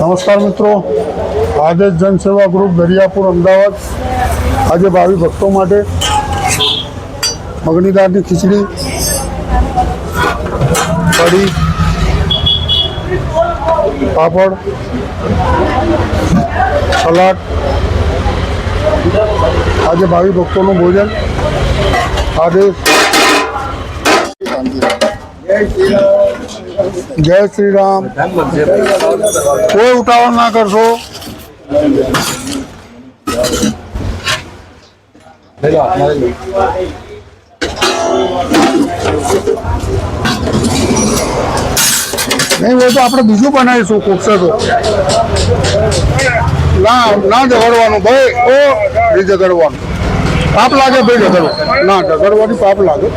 નમસ્કાર મિત્રો, આદેશ જનસેવા ગ્રુપ દરિયાપુર અમદાવાદ આજે ભાવિ ભક્તો માટે મગની દાળની ખીચડી, કઢી, પાપડ, સલાડ આજે ભાવિ ભક્તોનું ભોજન આદેશ। જય શ્રી રામ। કોઈ ઉતાવળ ના કરશો। નહીં હોય તો આપણે બીજું બનાવીશું કોકસે તો ના ઝઘડવાનું ભાઈ, ઓ નહીં ઝઘડવાનું। પાપ લાગે ભાઈ ઝઘડો ના, ઝઘડવાની પાપ લાગે,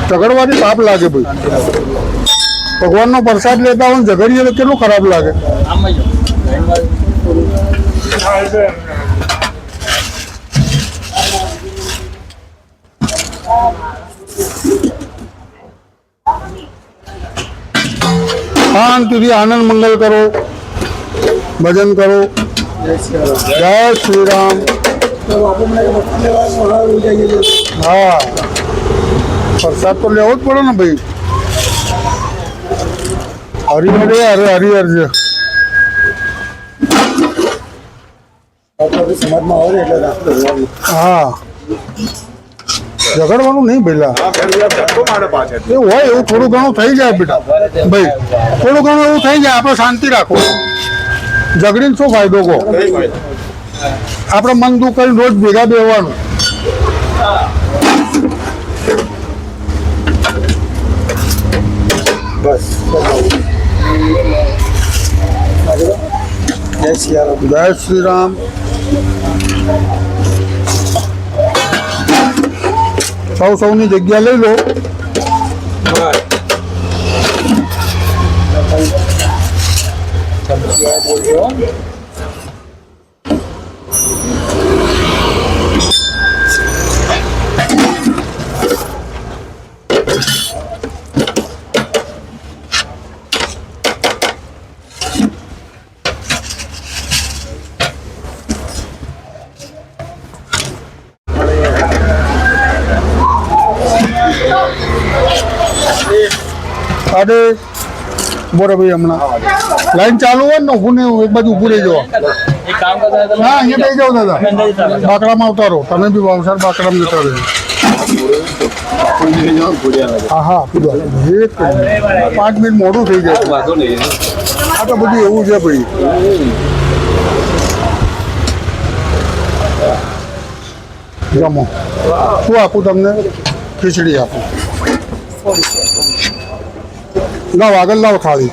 ઝઘડવાની પાપ લાગે ભાઈ। ભગવાનનો પ્રસાદ લેતા હોય ઝઘડીએ તો કેટલું ખરાબ લાગે। શાંતિથી આનંદ મંગલ કરો, ભજન કરો। જય શ્રી રામ। હા, પ્રસાદ તો લેવો જ પડે ને ભાઈ। હરિહર હરિહર છે હા, ઝઘડવાનું નહીં પેલા એ હોય એવું થોડું ઘણું થઈ જાય બેટા ભાઈ, થોડું ઘણું એવું થઈ જાય। આપણે શાંતિ રાખો, ઝઘડીને શું ફાયદો કહો? આપણે મન દુઃખ કરીને રોજ ભેગા બેવાનું। બસ જય શ્રી રામ। સૌની જગ્યા લઈ લો। અરે બોરે ભાઈ, હમણાં લાઈન ચાલુ હોય ને ઊભું ને એક બાજુ ઊભું રહી જવા। હા, અહીંયા બેસી જાઓ દાદા, બાકડામાં આવતા રહો। તમે બી વાવસાર બાકડામાં જતા રહો। હા હા, 5 મિનિટ મોડું થઈ જાય। આ તો બધું એવું છે ભાઈ। જમો, શું આપું તમને? ખીચડી આપું લાવ, આગળ લાવ થાળી।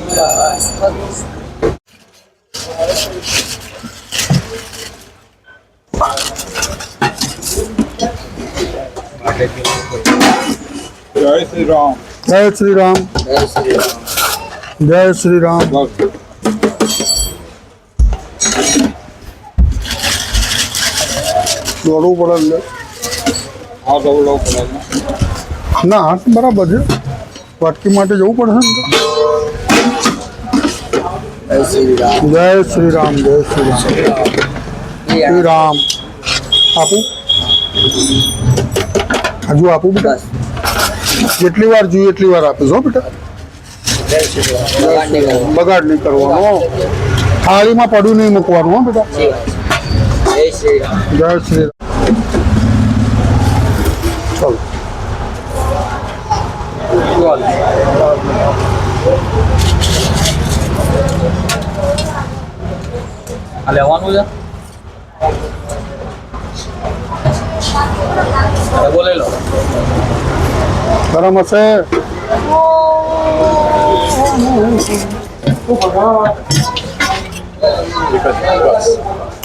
જય શ્રી રામ। જય શ્રી રામ। જય શ્રી રામ। દોડવું પડે હા, દોડવું પડે ના, હાથ બરાબર છે, વાટકી માટે જવું પડશે ને। જય શ્રી રામ। જય શ્રી રામ। શ્રી રામ। આપું હજુ આપું બેટા? જેટલી વાર જોઈએ એટલી વાર આપીશ હો બેટા। બગાડ નહીં કરવાનો, થાળીમાં પડ્યું નહીં મૂકવાનું હો બેટા। જય શ્રી રામ। ચલો લેવાનું છે, બોલે લો। ગરમ હશે?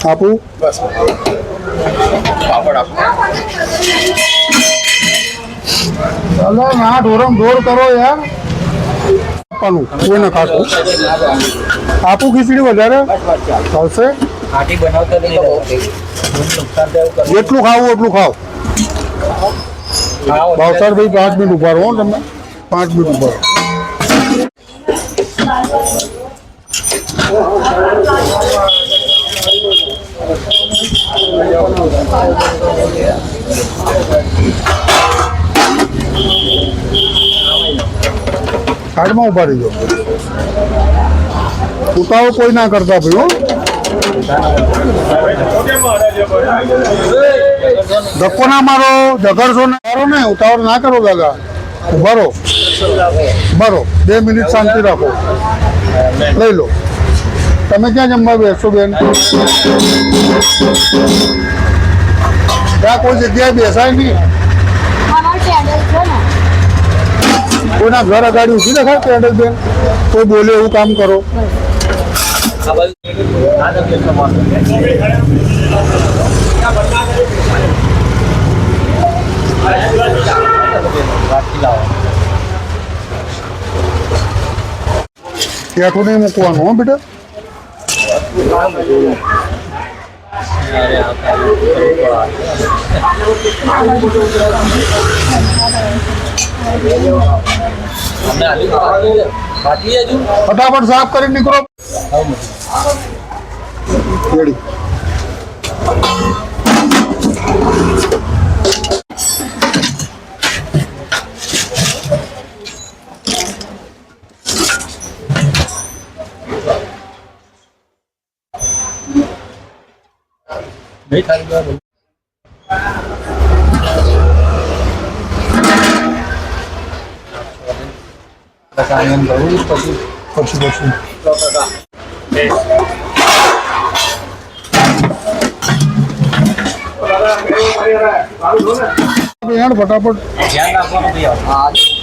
આપું? ચાલો ના, ઢોરમ ઢોર કરો યાર। આપવાનું કોઈને ખાતું આપું? ખીચડી વધારે ચાલશે? જેટલું ખાવું એટલું ખાવ। ભાવસાર ભાઈ 5 મિનિટ ઉભા રહો, તમે 5 મિનિટ ઉભા રહો। સાઈડમાં ઉભા રહીજો. ઉતાવળ કોઈ ના કરતા ભાઈ હો. ધક્કો ના મારો, ઝઘડશો ના મારો ને, ઉતાવળ ના કરો દાદા. ઉભા રહો, ઉભા રહો. 2 મિનિટ શાંતિ રાખો. લઈ લો. તમે ક્યાં જમવા બેસશો બેન? ત્યાં કોઈ જગ્યાએ બેસાય નહીં. કોઈના ઘર અગાડી ઉભી દેખાય પેન્ડલ બેન? કોઈ બોલે એવું કામ કરો. પેઠું નહીં મૂકવાનું હો બેટા. ફટાફટ સાફ કરીને નીકળો. રેડી. પછી ફટાફટ ધ્યાન રાખવાનું ભૈયા.